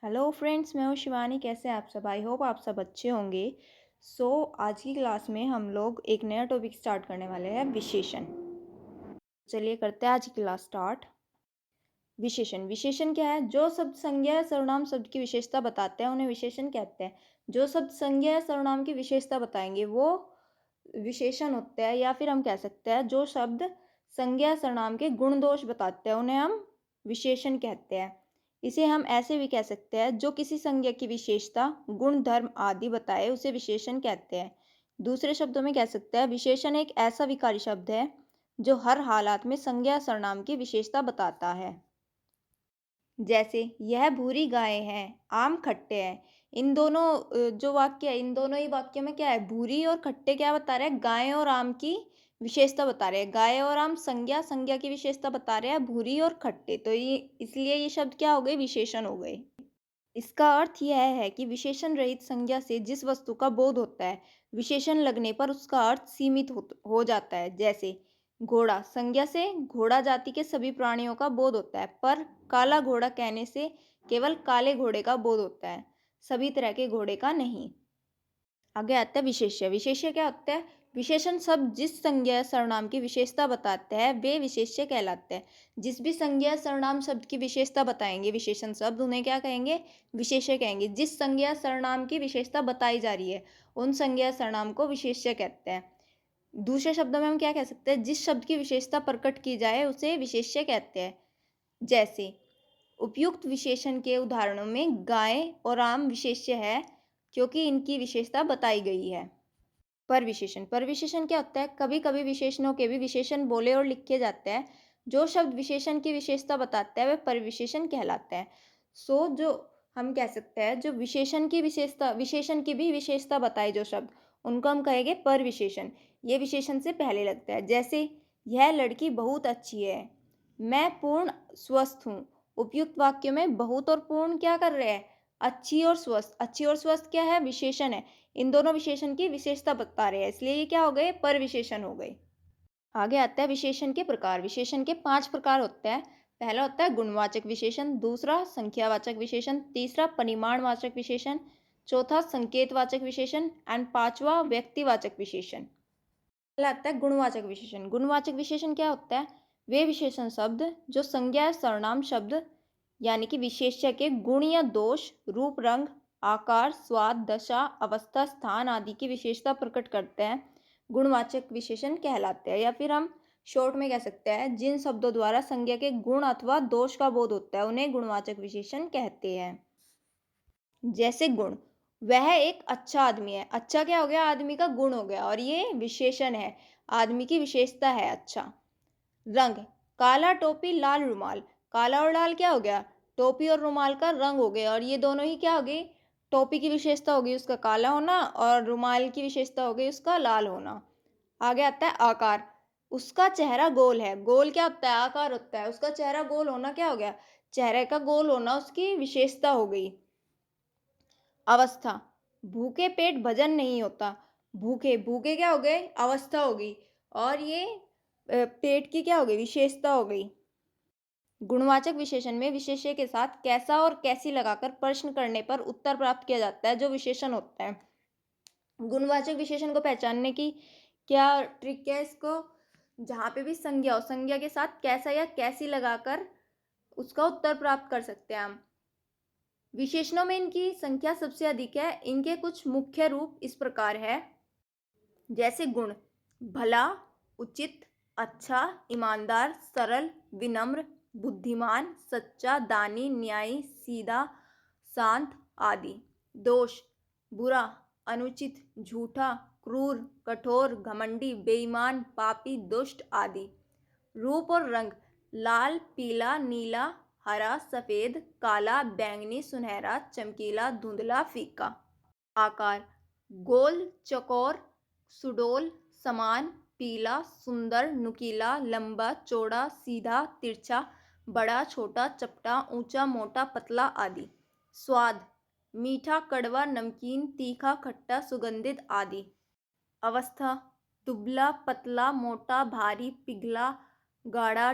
Hello friends, मैं हूँ शिवानी। कैसे हैं आप सब? आई होप आप सब अच्छे होंगे। आज की क्लास में हम लोग एक नया टॉपिक स्टार्ट करने वाले हैं, विशेषण। चलिए करते हैं आज की क्लास स्टार्ट। विशेषण विशेषण क्या है? जो शब्द संज्ञा या सर्वनाम शब्द की विशेषता बताते हैं उन्हें विशेषण कहते हैं। जो शब्द संज्ञा या सर्वनाम की विशेषता बताएंगे वो विशेषण होते हैं, या फिर हम कह सकते हैं जो शब्द संज्ञा या सर्वनाम के गुण दोष बताते हैं उन्हें हम विशेषण कहते हैं। इसे हम ऐसे भी कह सकते हैं, जो किसी संज्ञा की विशेषता, गुण, धर्म आदि बताए उसे विशेषण कहते हैं। दूसरे शब्दों में कह सकते हैं विशेषण एक ऐसा विकारी शब्द है जो हर हालात में संज्ञा या सर्वनाम की विशेषता बताता है। जैसे यह भूरी गायें हैं, आम खट्टे हैं। इन दोनों जो वाक्य है, इन दोनों ही वाक्यों में क्या है? भूरी और खट्टे क्या बता रहे हैं? गायें और आम की विशेषता बता रहे हैं। गाय और आम संज्ञा, संज्ञा की विशेषता बता रहे हैं भूरी और खट्टे। तो ये इसलिए ये शब्द क्या हो गए? विशेषण हो गए। इसका अर्थ यह है कि विशेषण रहित संज्ञा से जिस वस्तु का बोध होता है, विशेषण लगने पर उसका अर्थ सीमित हो जाता है। जैसे घोड़ा, संज्ञा से घोड़ा जाति के सभी प्राणियों का बोध होता है, पर काला घोड़ा कहने से केवल काले घोड़े का बोध होता है, सभी तरह के घोड़े का नहीं। आगे आता है विशेष्य। विशेष्य क्या होता है? विशेषण शब्द जिस संज्ञा या सर्वनाम की विशेषता बताते हैं वे विशेष्य कहलाते हैं। जिस भी संज्ञा या सर्वनाम शब्द की विशेषता बताएंगे विशेषण शब्द, उन्हें क्या कहेंगे? विशेष्य कहेंगे। जिस संज्ञा या सर्वनाम की विशेषता बताई जा रही है उन संज्ञा या सर्वनाम को विशेष्य कहते हैं। दूसरे शब्दों में हम क्या कह सकते हैं? जिस शब्द की विशेषता प्रकट की जाए उसे विशेष्य कहते हैं। जैसे उपयुक्त विशेषण के उदाहरणों में गाय और आम विशेष्य है, क्योंकि इनकी विशेषता बताई गई है। परविशेषण। परविशेषण क्या होता है? कभी कभी विशेषणों के भी विशेषण बोले और लिखे जाते हैं। जो शब्द विशेषण की विशेषता बताते हैं वे परविशेषण कहलाते हैं। जो हम कह सकते हैं जो विशेषण की विशेषता, विशेषण की भी विशेषता बताए जो शब्द, उनको हम कहेंगे परविशेषण। ये विशेषण से पहले लगता है। जैसे यह लड़की बहुत अच्छी है, मैं पूर्ण स्वस्थ हूँ। उपयुक्त वाक्य में बहुत और पूर्ण क्या कर रहे हैं? अच्छी और स्वस्थ। अच्छी और स्वस्थ क्या है? विशेषण है। इन दोनों विशेषण की विशेषता बता रहे हैं, इसलिए ये क्या हो गए? परविशेषण हो गए। आगे आता है विशेषण के प्रकार। विशेषण के 5 प्रकार होते हैं। पहला होता है गुणवाचक विशेषण, दूसरा संख्यावाचक विशेषण, तीसरा परिमाणवाचक विशेषण, चौथा संकेतवाचक विशेषण एंड पांचवा व्यक्तिवाचक विशेषण। पहला आता है गुणवाचक विशेषण। गुणवाचक विशेषण क्या होता है? वे विशेषण शब्द जो संज्ञा या सर्वनाम शब्द यानी कि विशेष्य के गुण या दोष, रूप, रंग, आकार, स्वाद, दशा, अवस्था, स्थान आदि की विशेषता प्रकट करते हैं, गुणवाचक विशेषण कहलाते हैं। या फिर हम शॉर्ट में कह सकते हैं जिन शब्दों द्वारा संज्ञा के गुण अथवा दोष का बोध होता है उन्हें गुणवाचक विशेषण कहते हैं। जैसे गुण, वह एक अच्छा आदमी है। अच्छा क्या हो गया? आदमी का गुण हो गया, और ये विशेषण है, आदमी की विशेषता है अच्छा। रंग, काला टोपी लाल रुमाल। काला और लाल क्या हो गया? टोपी और रुमाल का रंग हो गया, और ये दोनों ही क्या हो गई? टोपी की विशेषता हो गई उसका काला होना, और रुमाल की विशेषता हो गई उसका लाल होना। आगे आता है आकार। उसका चेहरा गोल है। गोल क्या होता है? आकार होता है। उसका चेहरा गोल होना क्या हो गया? चेहरे का गोल होना उसकी विशेषता हो गई। अवस्था, भूखे पेट भजन नहीं होता। भूखे, भूखे क्या हो गए? अवस्था हो गई, और ये पेट की क्या हो गई? विशेषता हो गई। गुणवाचक विशेषण में विशेष्य के साथ कैसा और कैसी लगाकर प्रश्न करने पर उत्तर प्राप्त किया जाता है, जो विशेषण होता है। गुणवाचक विशेषण को पहचानने की क्या ट्रिक है? इसको जहाँ पे भी संज्ञा हो, संज्ञा के साथ कैसा या कैसी लगाकर उसका उत्तर प्राप्त कर सकते हैं हम। विशेषणों में इनकी संख्या सबसे अधिक है। इनके कुछ मुख्य रूप इस प्रकार है। जैसे गुण, भला, उचित, अच्छा, ईमानदार, सरल, विनम्र, बुद्धिमान, सच्चा, दानी, न्यायी, सीधा, शांत आदि। दोष, बुरा, अनुचित, झूठा, क्रूर, कठोर, घमंडी, बेईमान, पापी, दुष्ट आदि। रूप और रंग, लाल, पीला, नीला, हरा, सफेद, काला, बैंगनी, सुनहरा, चमकीला, धुंधला, फीका। आकार, गोल, चौकोर, सुडौल, समान, पीला, सुंदर, नुकीला, लंबा, चौड़ा, सीधा, तिरछा, बड़ा, छोटा, चपटा, ऊंचा, मोटा, पतला आदि। स्वाद, मीठा, कड़वा, नमकीन, तीखा, खट्टा, सुगंधित आदि। अवस्था, दुबला, पतला, मोटा, भारी, पिघला, गाढ़ा,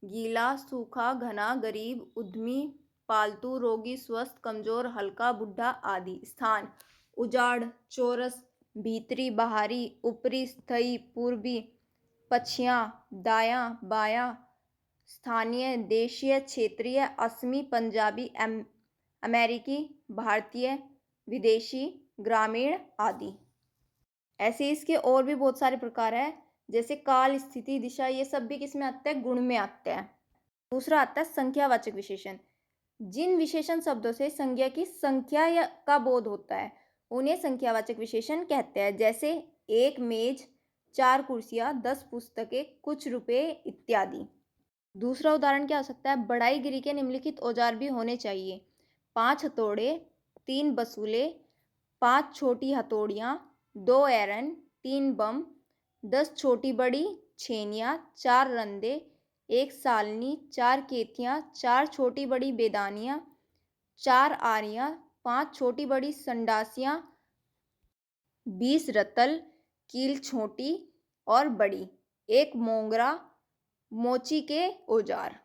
गीला, सूखा, घना, गरीब, उद्यमी, पालतू, रोगी, स्वस्थ, कमजोर, हल्का, बुढ़ा आदि। स्थान उजाड़, चौरस, भीतरी, बाहरी, ऊपरी, स्थायी, पूर्वी, पछिया, दायां, बायां। स्थानीय, देशीय, क्षेत्रीय, असमी, पंजाबी, अमेरिकी, भारतीय, विदेशी, ग्रामीण आदि। ऐसे इसके और भी बहुत सारे प्रकार है, जैसे काल, स्थिति, दिशा, ये सब भी किस में आते हैं? गुण में आते हैं। दूसरा आता है संख्यावाचक विशेषण। जिन विशेषण शब्दों से संज्ञा की संख्या का बोध होता है उन्हें संख्यावाचक विशेषण कहते हैं, जैसे एक मेज, 4 कुर्सियां, 10 पुस्तकें, कुछ रुपए इत्यादि। दूसरा उदाहरण क्या हो सकता है? बढ़ाईगिरी के निम्नलिखित औजार भी होने चाहिए: 5 हथौड़े, 3 बसूले, 5 छोटी हथौड़ियाँ, 2 एरन, 3 बम, 10 छोटी बड़ी छेनियाँ, 4 रंदे, 1 सालनी, 4 केतियाँ, 4 छोटी बड़ी बेदानियाँ, 4 आरियाँ, 5 छोटी बड़ी संडासियाँ, 20 रतल, कील छोटी और बड़ी, 1 मोंगरा, मोची के औजार।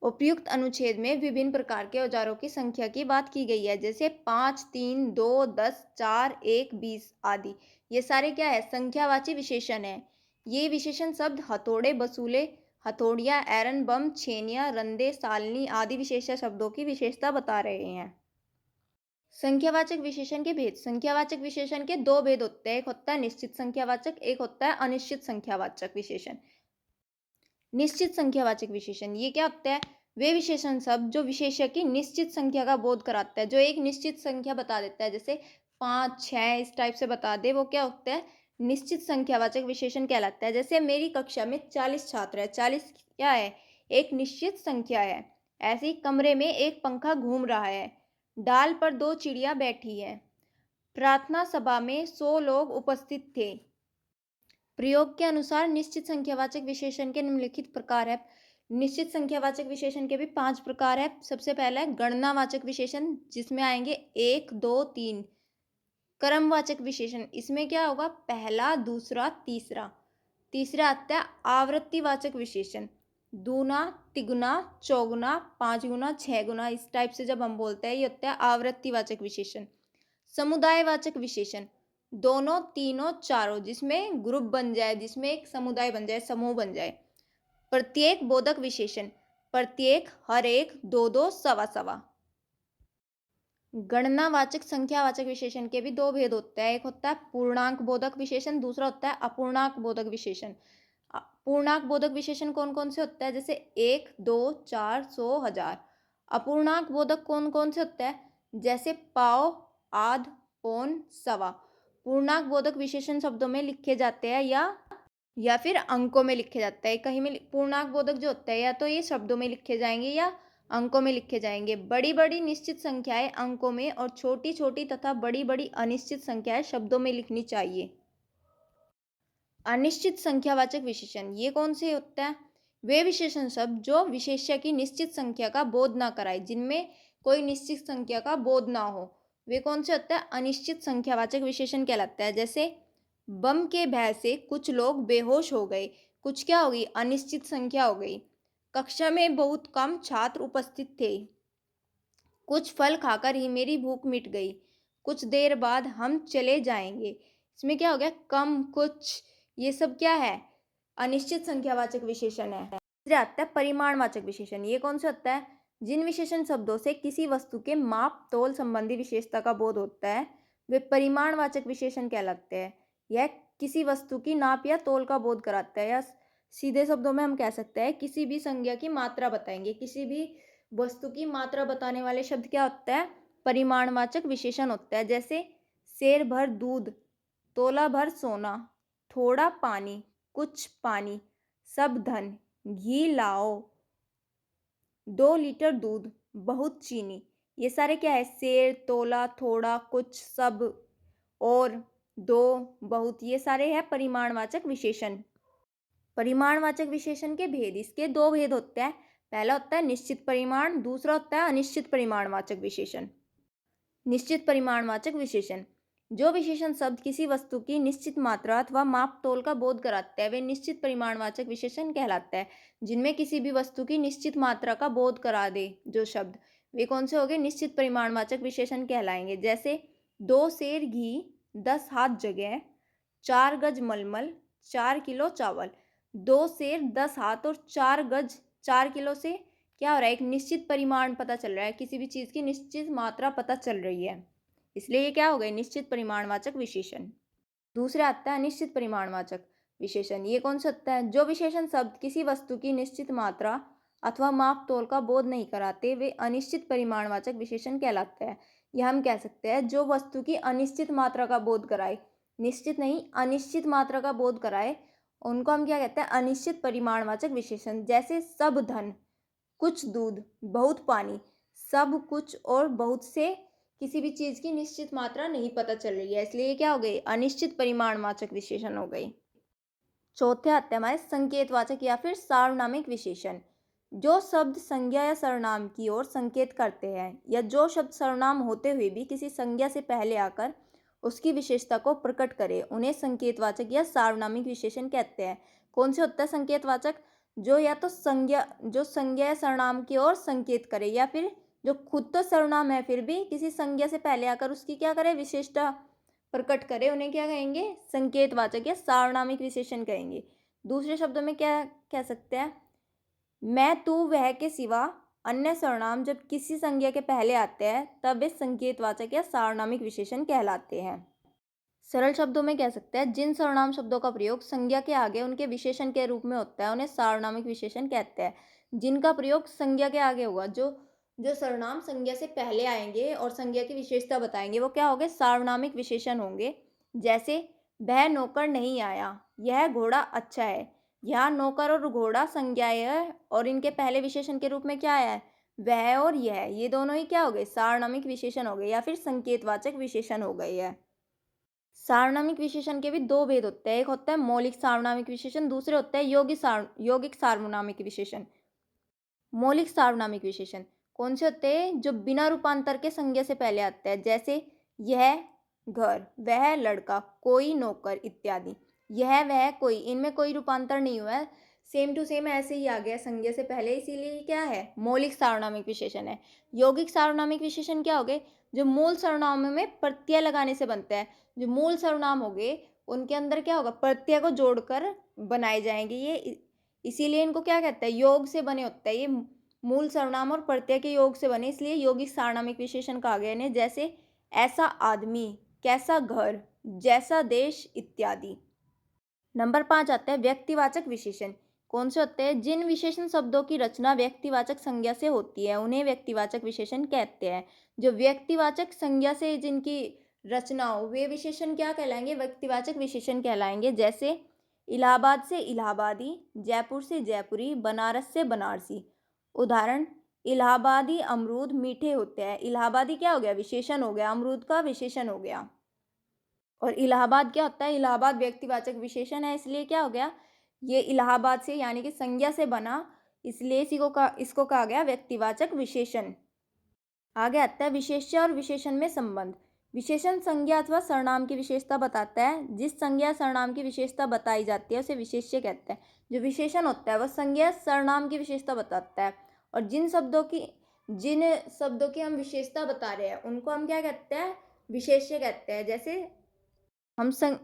उपयुक्त अनुच्छेद में विभिन्न प्रकार के औजारों की संख्या की बात की गई है, जैसे 5, 3, 2, 10, 4, 1, 20 आदि। ये सारे क्या है? संख्यावाची विशेषण है। ये विशेषण शब्द हथौड़े, बसूले, हथौड़ियाँ, एरन, बम, छेनियाँ, रंदे, सालनी आदि विशेषण शब्दों की विशेषता बता रहे हैं। संख्यावाचक विशेषण के भेद। संख्यावाचक विशेषण के दो भेद होते हैं, एक होता है निश्चित संख्यावाचक, एक होता है अनिश्चित संख्यावाचक विशेषण। निश्चित संख्यावाचक विशेषण ये क्या होता है? वे विशेषण शब्द जो विशेष्य की निश्चित संख्या का बोध कराता है, जो एक निश्चित संख्या बता देता है, जैसे 5, 6 इस टाइप से बता दे, वो क्या होता है? निश्चित संख्यावाचक विशेषण कहलाता है। जैसे मेरी कक्षा में 40 छात्र है, 40 क्या है? एक निश्चित संख्या है। ऐसे ही कमरे में एक पंखा घूम रहा है, डाल पर 2 चिड़िया बैठी है, प्रार्थना सभा में 100 लोग उपस्थित थे। प्रयोग के अनुसार निश्चित संख्यावाचक विशेषण के निम्नलिखित प्रकार है। निश्चित संख्यावाचक विशेषण के भी 5 प्रकार है। सबसे पहला है गणनावाचक विशेषण, जिसमें आएंगे 1, 2, 3। क्रमवाचक विशेषण, इसमें क्या होगा? पहला, दूसरा, तीसरा। तीसरा आता है आवृत्तिवाचक विशेषण, दूना, तिगुना, चौगुना, 5 गुना, 6 गुना, इस टाइप से जब हम बोलते हैं ये होता है आवृत्तिवाचक विशेषण। समुदायवाचक विशेषण, दोनों, तीनों, चारों, जिसमें ग्रुप बन जाए, जिसमें एक समुदाय बन जाए, समूह बन जाए। प्रत्येक बोधक विशेषण, प्रत्येक, हर एक, दो दो, सवा सवा। गणनावाचक संख्यावाचक विशेषण के भी दो भेद होते हैं, एक होता है पूर्णांक बोधक विशेषण, दूसरा होता है अपूर्णांक बोधक विशेषण। पूर्णांक बोधक विशेषण कौन कौन से होता है? जैसे 1, 2, 4, 100, 1000। अपूर्णांक बोधक कौन कौन से होते हैं? जैसे पाव, आध, पौन, सवा। पूर्णांक बोधक विशेषण शब्दों में लिखे जाते हैं या फिर अंकों में लिखे जाते हैं। कहीं में पूर्णांक बोधक जो होता है या तो ये शब्दों में लिखे जाएंगे या अंकों में लिखे जाएंगे। बड़ी बड़ी निश्चित संख्याएं अंकों में और छोटी छोटी तथा बड़ी बड़ी अनिश्चित संख्याएं शब्दों में लिखनी चाहिए। अनिश्चित संख्यावाचक विशेषण ये कौन से होते हैं? वे विशेषण शब्द जो विशेष्य की निश्चित संख्या का बोध ना कराए, जिनमें कोई निश्चित संख्या का बोध ना हो, वे कौन से होते हैं? अनिश्चित संख्यावाचक विशेषण कहलाता है। जैसे बम के भय से कुछ लोग बेहोश हो गए, कुछ क्या हो गई? अनिश्चित संख्या हो गई। कक्षा में बहुत कम छात्र उपस्थित थे, कुछ फल खाकर ही मेरी भूख मिट गई, कुछ देर बाद हम चले जाएंगे। इसमें क्या हो गया? कम, कुछ, ये सब क्या है? अनिश्चित संख्यावाचक विशेषण है। तीसरे आता है परिमाणवाचक विशेषण, ये कौन सा होता है? जिन विशेषण शब्दों से किसी वस्तु के माप तोल संबंधी विशेषता का बोध होता है वे परिमाणवाचक विशेषण कहलाते हैं। यह किसी वस्तु की नाप या तोल का बोध कराता है, या सीधे शब्दों में हम कह सकते हैं किसी भी संज्ञा की मात्रा बताएंगे। किसी भी वस्तु की मात्रा बताने वाले शब्द क्या होता है? परिमाणवाचक विशेषण होता है। जैसे सेर भर दूध, तोला भर सोना, थोड़ा पानी, कुछ पानी, सब धन, घी लाओ, 2 लीटर दूध, बहुत चीनी। ये सारे क्या है? सेर, तोला, थोड़ा, कुछ, सब और, दो, बहुत, ये सारे हैं परिमाणवाचक विशेषण। परिमाणवाचक विशेषण के भेद, इसके दो भेद होते हैं। पहला होता है निश्चित परिमाण, दूसरा होता है अनिश्चित परिमाणवाचक विशेषण। निश्चित परिमाणवाचक विशेषण, जो विशेषण शब्द किसी वस्तु की निश्चित मात्रा अथवा माप तोल का बोध कराते हैं वे निश्चित परिमाणवाचक विशेषण कहलाते हैं। जिनमें किसी भी वस्तु की निश्चित मात्रा का बोध करा दे जो शब्द, वे कौन से हो गए? निश्चित परिमाणवाचक विशेषण कहलाएंगे। जैसे 2 सेर घी, 10 हाथ जगह, 4 गज मलमल, 4 किलो चावल। 2 सेर 10 हाथ और 4 गज 4 किलो से क्या हो रहा है? एक निश्चित परिमाण पता चल रहा है, किसी भी चीज़ की निश्चित मात्रा पता चल रही है, इसलिए ये क्या हो गए? निश्चित परिमाणवाचक विशेषण। दूसरा आता है अनिश्चित परिमाणवाचक विशेषण। ये कौन सा होता है? जो विशेषण शब्द किसी वस्तु की निश्चित मात्रा अथवा माप तोल का बोध नहीं कराते, वे अनिश्चित परिमाणवाचक विशेषण कहलाते हैं। यह हम कह सकते हैं जो वस्तु की अनिश्चित मात्रा का बोध कराए, निश्चित नहीं अनिश्चित मात्रा का बोध कराए, उनको हम क्या कहते हैं? अनिश्चित परिमाणवाचक विशेषण। जैसे सब धन, कुछ दूध, बहुत पानी। सब कुछ और बहुत से किसी भी चीज की निश्चित मात्रा नहीं पता चल रही है, इसलिए ये क्या हो गई? अनिश्चित परिमाणवाचक विशेषण हो गई। चौथे आते हैं हमारे संकेतवाचक या फिर सार्वनामिक विशेषण। जो शब्द संज्ञा या सर्वनाम की ओर संकेत करते हैं या जो शब्द सर्वनाम होते हुए भी किसी संज्ञा से पहले आकर उसकी विशेषता को प्रकट करे, उन्हें संकेतवाचक या सार्वनामिक विशेषण कहते हैं। कौन से होता है संकेतवाचक? जो या तो संज्ञा या सर्वनाम की ओर संकेत करे, या फिर जो खुद तो सर्वनाम है फिर भी किसी संज्ञा से पहले आकर उसकी क्या करे? विशेषता प्रकट करे, उन्हें क्या कहेंगे? संकेतवाचक या सार्वनामिक विशेषण कहेंगे। दूसरे शब्दों में क्या कह सकते हैं? मैं, तू, वह के सिवा अन्य सर्वनाम जब किसी संज्ञा के पहले आते हैं तब वे संकेतवाचक या सार्वनामिक विशेषण कहलाते हैं। सरल शब्दों में कह सकते हैं जिन सर्वनाम शब्दों का प्रयोग संज्ञा के आगे उनके विशेषण के रूप में होता है उन्हें सार्वनामिक विशेषण कहते हैं। जिनका प्रयोग संज्ञा के आगे होगा, जो जो सर्वनाम संज्ञा से पहले आएंगे और संज्ञा की विशेषता बताएंगे, वो क्या होंगे? सार्वनामिक विशेषण होंगे। जैसे वह नौकर नहीं आया, यह घोड़ा अच्छा है। यहाँ नौकर और घोड़ा संज्ञाएं है और इनके पहले विशेषण के रूप में क्या आया है? वह और यह, ये दोनों ही क्या हो गए? सार्वनामिक विशेषण हो गए या फिर संकेतवाचक विशेषण हो गए है। सार्वनामिक विशेषण के भी दो भेद होते हैं। एक होता है मौलिक सार्वनामिक विशेषण, दूसरे होता है यौगिक सार्वनामिक विशेषण। मौलिक सार्वनामिक विशेषण कौन से होते हैं? जो बिना रूपांतर के संज्ञा से पहले आते हैं। जैसे यह घर, वह लड़का, कोई नौकर इत्यादि। यह, वह, कोई, इनमें कोई रूपांतर नहीं हुआ है, सेम टू सेम ऐसे ही आ गया संज्ञा से पहले, इसीलिए ये क्या है? मौलिक सार्वनामिक विशेषण है। यौगिक सार्वनामिक विशेषण क्या हो गए? जो मूल सर्वनामों में प्रत्यय लगाने से बनता है। जो मूल सर्वनाम हो गए उनके अंदर क्या होगा? प्रत्यय को जोड़कर बनाए जाएंगे। ये इसीलिए इनको क्या कहते हैं? योग से बने होते हैं। ये मूल सर्वनाम और प्रत्यय के योग से बने, इसलिए यौगिक सार्वनामिक विशेषण कहा गया इन्हें। जैसे ऐसा आदमी, कैसा घर, जैसा देश इत्यादि। नंबर 5 आता है व्यक्तिवाचक विशेषण। कौन से होते हैं? जिन विशेषण शब्दों की रचना व्यक्तिवाचक संज्ञा से होती है उन्हें व्यक्तिवाचक विशेषण कहते हैं। जो व्यक्तिवाचक संज्ञा से जिनकी रचना हो वे विशेषण क्या कहलाएंगे? व्यक्तिवाचक विशेषण कहलाएंगे। जैसे इलाहाबाद से इलाहाबादी, जयपुर से जयपुरी, बनारस से बनारसी। उदाहरण, इलाहाबादी अमरूद मीठे होते हैं। इलाहाबादी क्या हो गया? विशेषण हो गया, अमरूद का विशेषण हो गया। और इलाहाबाद क्या होता है? इलाहाबाद व्यक्तिवाचक विशेषण है, इसलिए क्या हो गया? ये इलाहाबाद से यानी कि संज्ञा से बना, इसलिए इसको कहा गया व्यक्तिवाचक विशेषण। आगे आता है विशेष्य और विशेषण में संबंध। विशेषण संज्ञा अथवा सर्वनाम की विशेषता बताता है। जिस संज्ञा सर्वनाम की विशेषता बताई जाती है उसे विशेष्य कहते हैं। जो विशेषण होता है वह संज्ञा सर्वनाम की विशेषता बताता है, और जिन शब्दों की हम विशेषता बता रहे हैं उनको हम क्या कहते हैं? विशेष्य कहते हैं। जैसे हम संग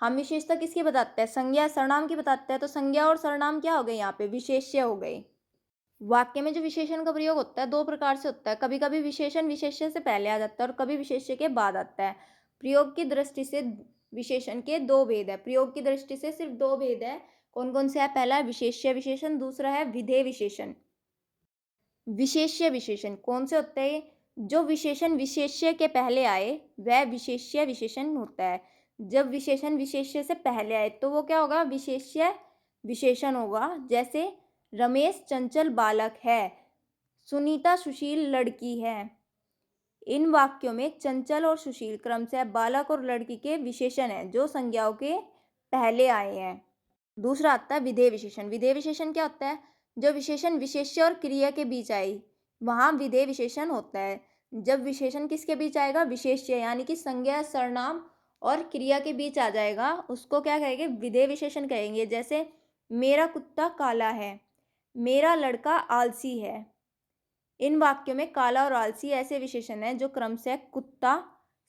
हम विशेषता किसकी बताते हैं? संज्ञा सर्वनाम की बताते हैं, तो संज्ञा और सर्वनाम क्या हो गए? यहाँ पे विशेष्य हो गए। वाक्य में जो विशेषण का प्रयोग होता है दो प्रकार से होता है। कभी कभी विशेषण विशेष्य से पहले आ जाता है और कभी विशेष्य के बाद आता है। प्रयोग की दृष्टि से विशेषण के दो भेद है। प्रयोग की दृष्टि से सिर्फ दो भेद है। कौन कौन से है? पहला है विशेष्य विशेषण, दूसरा है विधेय विशेषण। विशेष्य विशेषण कौन से होते हैं? जो विशेषण विशेष्य के पहले आए वह विशेष्य विशेषण होता है। जब विशेषण विशेष्य से पहले आए तो वो क्या होगा? विशेष्य विशेषण होगा। जैसे रमेश चंचल बालक है, सुनीता सुशील लड़की है। इन वाक्यों में चंचल और सुशील क्रमशः बालक और लड़की के विशेषण हैं जो संज्ञाओं के पहले आए हैं। दूसरा आता है विधेय विशेषण। विधेय विशेषण क्या होता है? जो विशेषण विशेष्य और क्रिया के बीच आई वहां विधेय विशेषण होता है। जब विशेषण किसके बीच आएगा? विशेष्य यानी कि संज्ञा सर्वनाम और क्रिया के बीच आ जाएगा, उसको क्या कहेंगे? विधेय विशेषण कहेंगे। जैसे मेरा कुत्ता काला है, मेरा लड़का आलसी है। इन वाक्यों में काला और आलसी ऐसे विशेषण हैं जो क्रमशः कुत्ता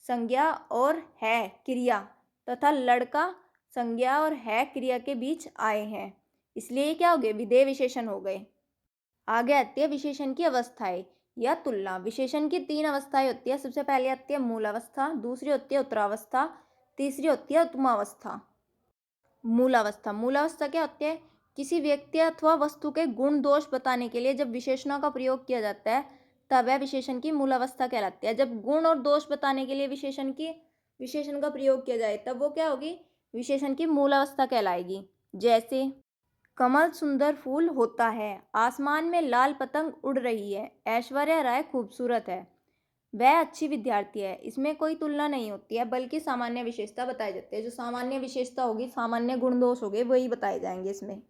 संज्ञा और है क्रिया तथा लड़का संज्ञा और है क्रिया के बीच आए हैं, इसलिए ये क्या हो गए, विधेय विशेषण हो गए। आगे आती है विशेषण की अवस्थाएं या तुलना। विशेषण की 3 अवस्थाएं होती है। सबसे पहले आती है मूल अवस्था, दूसरी होती है उत्तरावस्था, तीसरी होती है उत्तमावस्था। मूलावस्था। मूलावस्था क्या होती है, किसी व्यक्ति अथवा वस्तु के गुण दोष बताने के लिए जब विशेषणों का प्रयोग किया जाता है तब वह विशेषण की मूलावस्था कहलाती है। जब गुण और दोष बताने के लिए विशेषण का प्रयोग किया जाए तब वो क्या होगी, विशेषण की मूलावस्था कहलाएगी। जैसे कमल सुंदर फूल होता है, आसमान में लाल पतंग उड़ रही है, ऐश्वर्या राय खूबसूरत है, वह अच्छी विद्यार्थी है। इसमें कोई तुलना नहीं होती है बल्कि सामान्य विशेषता बताई जाती है। जो सामान्य विशेषता होगी, सामान्य गुण दोष हो गए, वही बताए जाएंगे। इसमें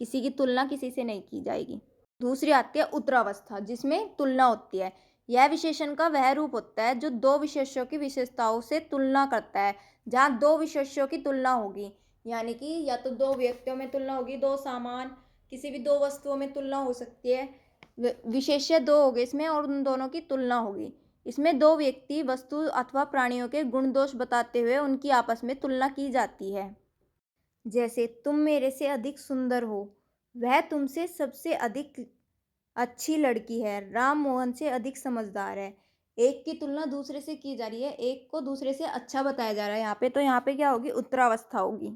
किसी की तुलना किसी से नहीं की जाएगी। दूसरी आती है उत्तरावस्था जिसमें तुलना होती है। यह विशेषण का वह रूप होता है जो दो विशेष्यों की विशेषताओं से तुलना करता है। जहाँ दो विशेष्यों की तुलना होगी, यानी कि या तो दो व्यक्तियों में तुलना होगी, दो सामान, किसी भी दो वस्तुओं में तुलना हो सकती है। विशेष्य दो हो गए इसमें और उन दोनों की तुलना होगी। इसमें दो व्यक्ति वस्तु अथवा प्राणियों के गुण दोष बताते हुए उनकी आपस में तुलना की जाती है। जैसे तुम मेरे से अधिक सुंदर हो, वह तुमसे सबसे अधिक अच्छी लड़की है, राम मोहन से अधिक समझदार है। एक की तुलना दूसरे से की जा रही है, एक को दूसरे से अच्छा बताया जा रहा है यहाँ पे, तो यहाँ पे क्या होगी, उत्तरावस्था होगी।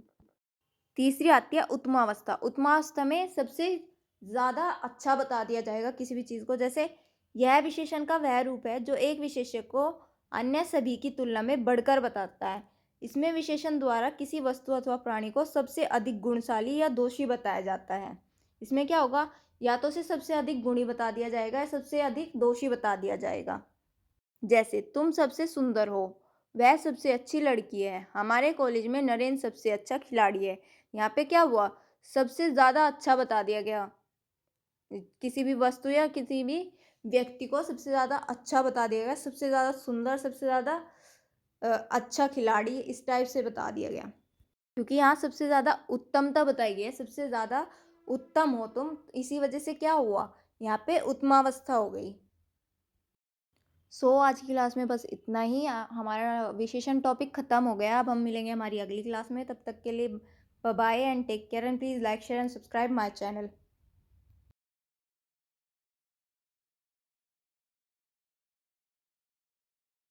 तीसरी आती है उत्तमावस्था। उत्तमावस्था में सबसे ज़्यादा अच्छा बता दिया जाएगा किसी भी चीज़ को। जैसे यह विशेषण का वह रूप है जो एक विशेष्य को अन्य सभी की तुलना में बढ़कर बताता है। इसमें विशेषण द्वारा किसी वस्तु अथवा प्राणी को सबसे अधिक गुणशाली या दोषी बताया जाता है। इसमें क्या होगा, या तो उसे सबसे अधिक गुणी बता दिया जाएगा या सबसे अधिक दोषी बता दिया जाएगा। जैसे तुम सबसे सुंदर हो, वह सबसे अच्छी लड़की है, हमारे कॉलेज में नरेंद्र सबसे अच्छा खिलाड़ी है। यहाँ पे क्या हुआ, सबसे ज़्यादा अच्छा बता दिया गया। किसी भी वस्तु या किसी भी व्यक्ति को सबसे ज़्यादा अच्छा बता दिया गया, सबसे ज़्यादा सुंदर, सबसे ज़्यादा अच्छा खिलाड़ी, इस टाइप से बता दिया गया। क्योंकि यहाँ सबसे ज़्यादा उत्तमता बताई गई है, सबसे ज़्यादा उत्तम हो तुम, इसी वजह से क्या हुआ, यहाँ पे उत्तमावस्था हो गई। आज की क्लास में बस इतना ही। हमारा विशेषण टॉपिक ख़त्म हो गया। अब हम मिलेंगे हमारी अगली क्लास में। तब तक के लिए bye bye and take care and please like share and subscribe my channel.